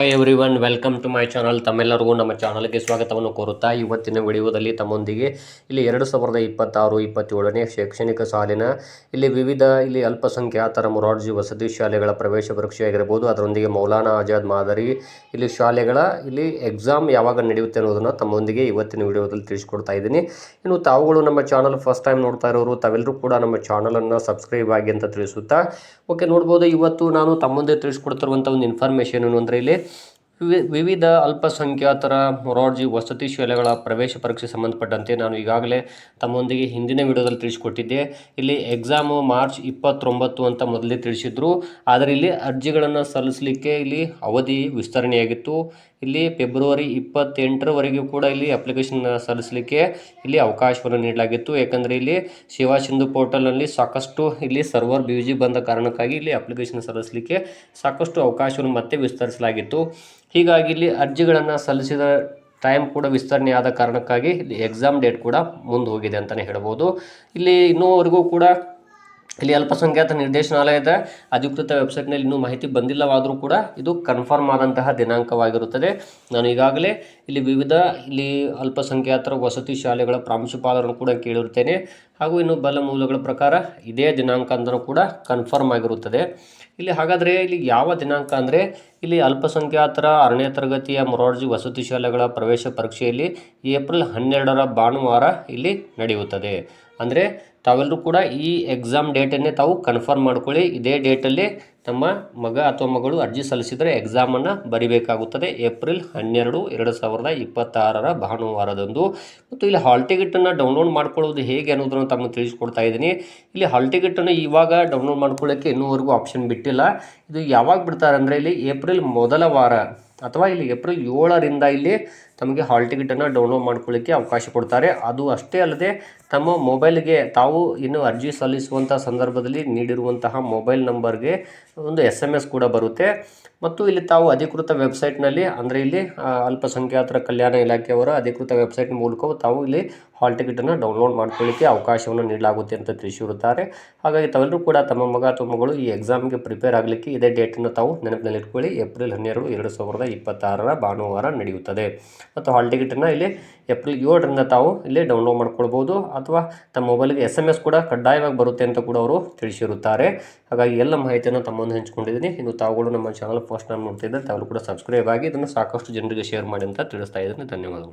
Hi everyone, welcome to my channel. ತಮ್ಮೆಲ್ಲರಿಗೂ ನಮ್ಮ ಚಾನಲ್ಗೆ ಸ್ವಾಗತವನ್ನು ಕೋರುತ್ತಾ ಇವತ್ತಿನ ವಿಡಿಯೋದಲ್ಲಿ ತಮ್ಮೊಂದಿಗೆ ಇಲ್ಲಿ 2026-27ನೇ ಶೈಕ್ಷಣಿಕ ಸಾಲಿನ ವಿವಿಧ ಅಲ್ಪಸಂಖ್ಯಾತರ ಮೊರಾರ್ಜಿ ವಸತಿ ಶಾಲೆಗಳ ಪ್ರವೇಶ ಪರೀಕ್ಷೆ ಆಗಿರಬಹುದು, ಅದರೊಂದಿಗೆ ಮೌಲಾನಾ ಆಜಾದ್ ಮಾದರಿ ಶಾಲೆಗಳ ಎಕ್ಸಾಮ್ ಯಾವಾಗ ನಡೆಯುತ್ತೆ ಅನ್ನೋದನ್ನು ತಮ್ಮೊಂದಿಗೆ ಇವತ್ತಿನ ವಿಡಿಯೋದಲ್ಲಿ ತಿಳಿಸ್ಕೊಡ್ತಾ ಇದ್ದೀನಿ. ಇನ್ನು ತಾವುಗಳು ನಮ್ಮ ಚಾನಲ್ ಫಸ್ಟ್ ಟೈಮ್ ನೋಡ್ತಾ ಇರೋರು ತಾವೆಲ್ಲರೂ ಕೂಡ ನಮ್ಮ ಚಾನಲನ್ನು ಸಬ್ಸ್ಕ್ರೈಬ್ ಆಗಿ ಅಂತ ತಿಳಿಸುತ್ತಾ, ಓಕೆ ನೋಡ್ಬೋದು. ಇವತ್ತು ನಾನು ತಮ್ಮೊಂದಿಗೆ ತಿಳಿಸ್ಕೊಡ್ತಿರುವಂಥ ಒಂದು ಇನ್ಫಾರ್ಮೇಷನ್ ಏನು ಅಂದರೆ, ವಿವಿಧ ಅಲ್ಪಸಂಖ್ಯಾತರ ಮೊರಾರ್ಜಿ ವಸತಿ ಶಾಲೆಗಳ ಪ್ರವೇಶ ಪರೀಕ್ಷೆ ಸಂಬಂಧಪಟ್ಟಂತೆ ನಾನು ಈಗಾಗಲೇ ತಮ್ಮೊಂದಿಗೆ ಹಿಂದಿನ ವಿಡಿಯೋದಲ್ಲಿ ತಿಳಿಸ್ಕೊಟ್ಟಿದ್ದೆ. ಎಕ್ಸಾಮು ಮಾರ್ಚ್ 29 ಅಂತ ಮೊದಲೇ ತಿಳಿಸಿದ್ರು, ಆದರೆ ಅರ್ಜಿಗಳನ್ನು ಸಲ್ಲಿಸಲಿಕ್ಕೆ ಅವಧಿ ವಿಸ್ತರಣೆಯಾಗಿತ್ತು. ಫೆಬ್ರವರಿ 28ರವರೆಗೂ ಕೂಡ ಅಪ್ಲಿಕೇಶನ್ ಸಲ್ಲಿಸಲಿಕ್ಕೆ ಅವಕಾಶವನ್ನು ನೀಡಲಾಗಿತ್ತು. ಯಾಕಂದರೆ ಸೇವಾ ಸಿಂಧು ಪೋರ್ಟಲ್ನಲ್ಲಿ ಸಾಕಷ್ಟು ಸರ್ವರ್ ಬ್ಯುಸಿ ಬಂದ ಕಾರಣಕ್ಕಾಗಿ ಅಪ್ಲಿಕೇಶನ್ ಸಲ್ಲಿಸಲಿಕ್ಕೆ ಸಾಕಷ್ಟು ಅವಕಾಶವನ್ನು ಮತ್ತೆ ವಿಸ್ತರಿಸಲಾಗಿತ್ತು. ಹೀಗಾಗಿ ಅರ್ಜಿಗಳನ್ನು ಸಲ್ಲಿಸಿದ ಟೈಮ್ ಕೂಡ ವಿಸ್ತರಣೆ ಆದ ಕಾರಣಕ್ಕಾಗಿ ಎಕ್ಸಾಮ್ ಡೇಟ್ ಕೂಡ ಮುಂದೆ ಹೋಗಿದೆ ಅಂತಲೇ ಹೇಳ್ಬೋದು. ಇನ್ನೂವರೆಗೂ ಕೂಡ ಅಲ್ಪಸಂಖ್ಯಾತ ನಿರ್ದೇಶನಾಲಯದ ಅಧಿಕೃತ ವೆಬ್ಸೈಟ್ನಲ್ಲಿ ಇನ್ನೂ ಮಾಹಿತಿ ಬಂದಿಲ್ಲವಾದರೂ ಕೂಡ ಇದು ಕನ್ಫರ್ಮ್ ಆದಂತಹ ದಿನಾಂಕವಾಗಿರುತ್ತದೆ. ನಾನು ಈಗಾಗಲೇ ವಿವಿಧ ಅಲ್ಪಸಂಖ್ಯಾತರ ವಸತಿ ಶಾಲೆಗಳ ಪ್ರಾಂಶುಪಾಲರನ್ನು ಕೂಡ ಕೇಳಿರುತ್ತೇನೆ, ಹಾಗೂ ಇನ್ನು ಬಲ ಮೂಲಗಳ ಪ್ರಕಾರ ಇದೇ ದಿನಾಂಕ ಅಂತಲೂ ಕೂಡ ಕನ್ಫರ್ಮ್ ಆಗಿರುತ್ತದೆ. ಹಾಗಾದರೆ ಯಾವ ದಿನಾಂಕ ಅಂದರೆ, ಅಲ್ಪಸಂಖ್ಯಾತರ 6ನೇ ತರಗತಿಯ ಮೊರಾರ್ಜಿ ವಸತಿ ಶಾಲೆಗಳ ಪ್ರವೇಶ ಪರೀಕ್ಷೆಯಲ್ಲಿ ಏಪ್ರಿಲ್ 12ರ ಭಾನುವಾರ ನಡೆಯುತ್ತದೆ. ಅಂದರೆ ತಾವೆಲ್ಲರೂ ಕೂಡ ಈ ಎಕ್ಸಾಮ್ ಡೇಟನ್ನೇ ತಾವು ಕನ್ಫರ್ಮ್ ಮಾಡ್ಕೊಳ್ಳಿ. ಇದೇ ಡೇಟಲ್ಲಿ ತಮ್ಮ ಮಗ ಅಥವಾ ಮಗಳು ಅರ್ಜಿ ಸಲ್ಲಿಸಿದರೆ ಎಕ್ಸಾಮನ್ನು ಬರೀಬೇಕಾಗುತ್ತದೆ. ಏಪ್ರಿಲ್ 12, 2026ರ ಭಾನುವಾರದಂದು. ಮತ್ತು ಹಾಲ್ ಟಿಕೆಟನ್ನು ಡೌನ್ಲೋಡ್ ಮಾಡ್ಕೊಳ್ಳೋದು ಹೇಗೆ ಅನ್ನೋದನ್ನು ತಮಗೆ ತಿಳಿಸ್ಕೊಡ್ತಾ ಇದ್ದೀನಿ. ಹಾಲ್ ಟಿಕೆಟನ್ನು ಇವಾಗ ಡೌನ್ಲೋಡ್ ಮಾಡ್ಕೊಳ್ಳೋಕ್ಕೆ ಇನ್ನೂವರೆಗೂ ಆಪ್ಷನ್ ಬಿಟ್ಟಿಲ್ಲ. ಇದು ಯಾವಾಗ ಬಿಡ್ತಾರೆ ಅಂದರೆ, ಏಪ್ರಿಲ್ ಮೊದಲ ವಾರ ಅಥವಾ ಏಪ್ರಿಲ್ 7ರಿಂದ ತಮಗೆ ಹಾಲ್ ಟಿಕೆಟನ್ನು ಡೌನ್ಲೋಡ್ ಮಾಡ್ಕೊಳ್ಳಿಕ್ಕೆ ಅವಕಾಶ ಕೊಡ್ತಾರೆ. ಅದು ಅಷ್ಟೇ ಅಲ್ಲದೆ ತಮ್ಮ ಮೊಬೈಲ್ಗೆ ತಾವು ಅರ್ಜಿ ಸಲ್ಲಿಸುವಂಥ ಸಂದರ್ಭದಲ್ಲಿ ನೀಡಿರುವಂತಹ ಮೊಬೈಲ್ ನಂಬರ್ಗೆ ಒಂದು SMS ಕೂಡ ಬರುತ್ತೆ. ಮತ್ತು ತಾವು ಅಧಿಕೃತ ವೆಬ್ಸೈಟ್ನಲ್ಲಿ ಅಂದರೆ ಅಲ್ಪಸಂಖ್ಯಾತರ ಕಲ್ಯಾಣ ಇಲಾಖೆಯವರ ಅಧಿಕೃತ ವೆಬ್ಸೈಟ್ ಮೂಲಕವೂ ತಾವು ಹಾಲ್ ಟಿಕೆಟನ್ನು ಡೌನ್ಲೋಡ್ ಮಾಡ್ಕೊಳ್ಳಿಕ್ಕೆ ಅವಕಾಶವನ್ನು ನೀಡಲಾಗುತ್ತೆ ಅಂತ ತಿಳಿಸಿರುತ್ತಾರೆ. ಹಾಗಾಗಿ ತಾವೆಲ್ಲರೂ ಕೂಡ ತಮ್ಮ ಮಗ ಅಥವಾ ಮಗಳು ಈ ಎಕ್ಸಾಮ್ಗೆ ಪ್ರಿಪೇರ್ ಆಗಲಿಕ್ಕೆ ಇದೇ ಡೇಟನ್ನು ತಾವು ನೆನಪಿನಲ್ಲಿ ಇಟ್ಕೊಳ್ಳಿ. ಏಪ್ರಿಲ್ 12, 2026ರ ಭಾನುವಾರ ನಡೆಯುತ್ತದೆ. ಮತ್ತು ಹಾಲ್ ಟಿಕೆಟನ್ನು ಏಪ್ರಿಲ್ 7ರಿಂದ ತಾವು ಡೌನ್ಲೋಡ್ ಮಾಡ್ಕೊಳ್ಬೋದು, ಅಥವಾ ತಮ್ಮ ಮೊಬೈಲ್ಗೆ SMS ಕೂಡ ಕಡ್ಡಾಯವಾಗಿ ಬರುತ್ತೆ ಅಂತ ಕೂಡ ಅವರು ತಿಳಿಸಿರುತ್ತಾರೆ. ಹಾಗಾಗಿ ಎಲ್ಲ ಮಾಹಿತಿಯನ್ನು ತಮ್ಮನ್ನು ಹಂಚ್ಕೊಂಡಿದ್ದೀನಿ. ಇನ್ನು ತಾವುಗಳು ನಮ್ಮ ಚಾನಲ್ ಫಸ್ಟ್ ಟೈಮ್ ನೋಡ್ತಿದ್ದರೆ ತಾವು ಕೂಡ ಸಬ್ಸ್ಕ್ರೈಬ್ ಆಗಿ ಇದನ್ನು ಸಾಕಷ್ಟು ಜನರಿಗೆ ಶೇರ್ ಮಾಡಿ ಅಂತ ತಿಳಿಸ್ತಾ ಇದ್ದೀನಿ. ಧನ್ಯವಾದಗಳು.